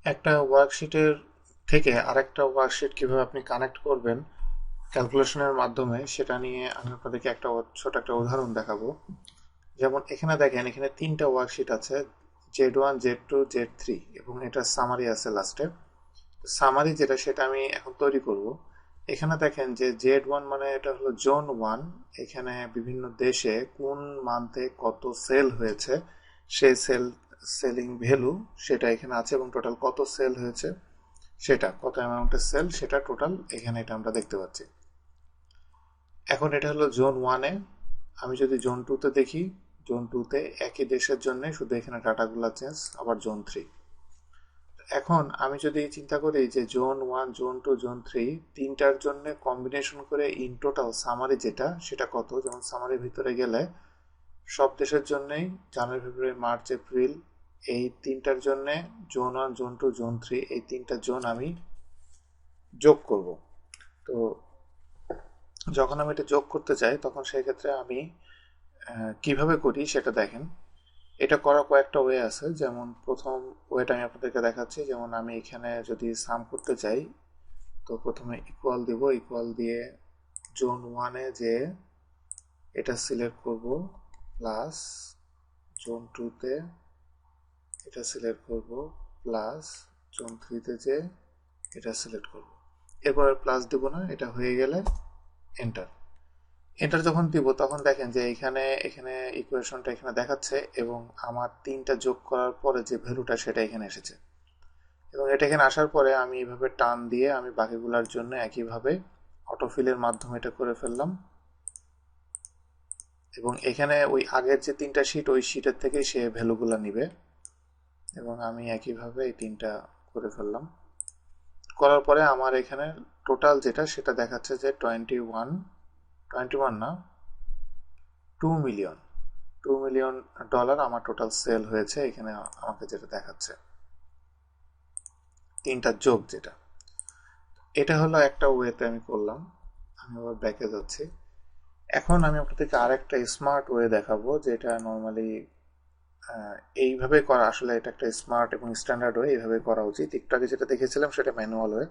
একটা ওয়ার্কশিটের থেকে আরেকটা ওয়ার্কশিট কিভাবে আপনি কানেক্ট করবেন ক্যালকুলেশনের মাধ্যমে সেটা নিয়ে আমি আপনাদেরকে ছোট একটা উদাহরণ দেখাবো। যেমন এখানে দেখেন, এখানে তিনটা ওয়ার্কশিট আছে, Z1, Z2, Z3, এবং এটা সামারি আছে লাস্টে। সামারি যেটা সেটা আমি এখন তৈরি করব। এখানে দেখেন যে Z1 মানে এটা হলো জোন 1। এখানে বিভিন্ন দেশে কোন মান্থে কত সেল হয়েছে সেই সেলিং ভ্যালু সেটা এখানে আছে, এবং টোটাল কত সেল হয়েছে সেটা কত অ্যামাউন্টের সেল সেটা টোটাল এখানে এটা আমরা দেখতে পাচ্ছি। এখন এটা হলো জোন 1-এ। আমি যদি জোন 2-তে দেখি, জোন 2-তে একই দেশের জন্য শুধু এখানে ডাটাগুলো চেঞ্জ, আবার জোন 3। এখন আমি যদি চিন্তা করি যে জোন 1, জোন 2, জোন 3 তিনটার জন্য কম্বিনেশন করে ইন টোটাল সামারি যেটা সেটা কত, যেমন সামারির ভিতরে গেলে সব দেশের জন্যই জানুয়ারি, ফেব্রুয়ারি, মার্চ, এপ্রিল এই তিনটার জন্য জোন 1, জোন 2, জোন 3 এই তিনটা জোন আমি যোগ করব। তো যখন আমি এটা যোগ করতে চাই তখন সেই ক্ষেত্রে আমি কিভাবে করি সেটা দেখেন। এটা করার কয়েকটা ওয়ে আছে, যেমন প্রথম ওয়েটা আমি আপনাদেরকে দেখাচ্ছি। যেমন আমি এখানে যদি সাম করতে চাই তো প্রথমে ইকুয়াল দিব, ইকুয়াল দিয়ে জোন 1-এ যে এটা সিলেক্ট করব, প্লাস জোন 2-তে এটা সিলেক্ট করব, প্লাস জোন 3-তে যে এটা সিলেক্ট করব। এরপর আর প্লাস দিব না, এটা হয়ে গেলে এন্টার। এন্টার যখন দিব তখন দেখেন যে এখানে এখানে ইকুয়েশনটা এখানে দেখাচ্ছে, এবং আমার তিনটা যোগ করার পরে যে ভ্যালুটা সেটা এখানে এসেছে। এবং এটা এখানে আসার পরে আমি এইভাবে টান দিয়ে আমি বাকিগুলোর জন্য একইভাবে অটোফিলের মাধ্যমে এটা করে ফেললাম। এবং এখানে ওই আগের যে তিনটা শিট ওই শিটের থেকে সে ভ্যালুগুলো নিবে, এবং আমি একইভাবে এই তিনটা করে ফেললাম। করার পরে আমার এখানে টোটাল যেটা সেটা দেখাচ্ছে যে 21 না, 2 মিলিয়ন $2 মিলিয়ন আমার টোটাল সেল হয়েছে এখানে আমাকে যেটা দেখাচ্ছে, তিনটা যোগ যেটা। এটা হলো একটা ওয়েতে আমি করলাম। আমি আবার ব্যাকে যাচ্ছি। এখন আমি আপনাদেরকে আরেকটা স্মার্ট ওয়ে দেখাবো, যেটা নর্মালি এইভাবে করা, আসলে এটা একটা স্মার্ট এবং স্ট্যান্ডার্ড ওয়ে, এইভাবে করা উচিত। একটু আগে যেটা দেখেছিলাম সেটা ম্যানুয়াল ওয়ে।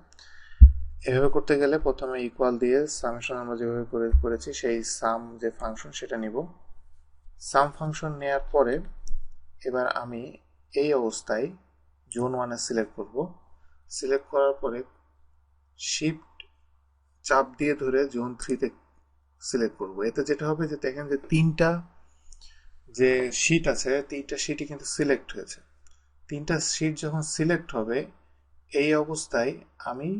এভাবে করতে গেলে প্রথমে ইকুয়াল দিয়ে সামেশন আমরা যেভাবে করেছি সেই সাম যে ফাংশন সেটা নিব। সাম ফাংশন নেওয়ার পরে এবার আমি এই অবস্থায় জোন 1-এ সিলেক্ট করব। সিলেক্ট করার পরে শিফট চাপ দিয়ে ধরে জোন 3-তে সিলেক্ট করব। এতে যেটা হবে যে দেখেন যে তিনটা যে শিট আছে তিনটা শিটই কিন্তু সিলেক্ট হয়েছে। তিনটা শিট যখন সিলেক্ট হবে এই অবস্থায় আমি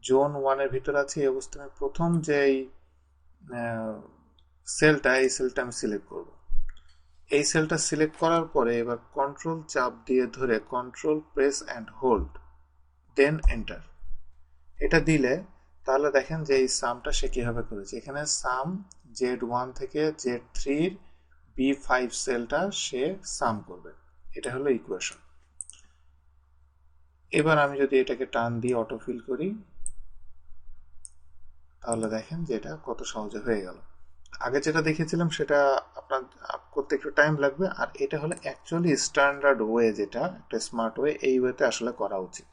জোন 1-এর ভিতরে আছি, এই অবস্থায় আমি প্রথম যে সেলটা এই সেলটা আমি সিলেক্ট করব। এই সেলটা সিলেক্ট করার পরে এবার কন্ট্রোল চাপ দিয়ে ধরে control press and hold, then enter. এটা দিলে তাহলে দেখেন যে এই সামটা সে কিভাবে করেছে। এখানে সাম Z1 থেকে Z3-র B5 সেলটা সে সাম করবে। এটা হলো ইকুয়েশন। এবার আমি যদি এটাকে টান দিয়ে অটোফিল করি তাহলে দেখেন যে এটা কত সহজে হয়ে গেল। আগে যেটা দেখেছিলাম সেটা আপনার করতে একটু টাইম লাগবে, আর এটা হলো অ্যাকচুয়ালি স্ট্যান্ডার্ড ওয়ে, যেটা একটা স্মার্ট ওয়ে, এই ওয়েতে আসলে করা উচিত।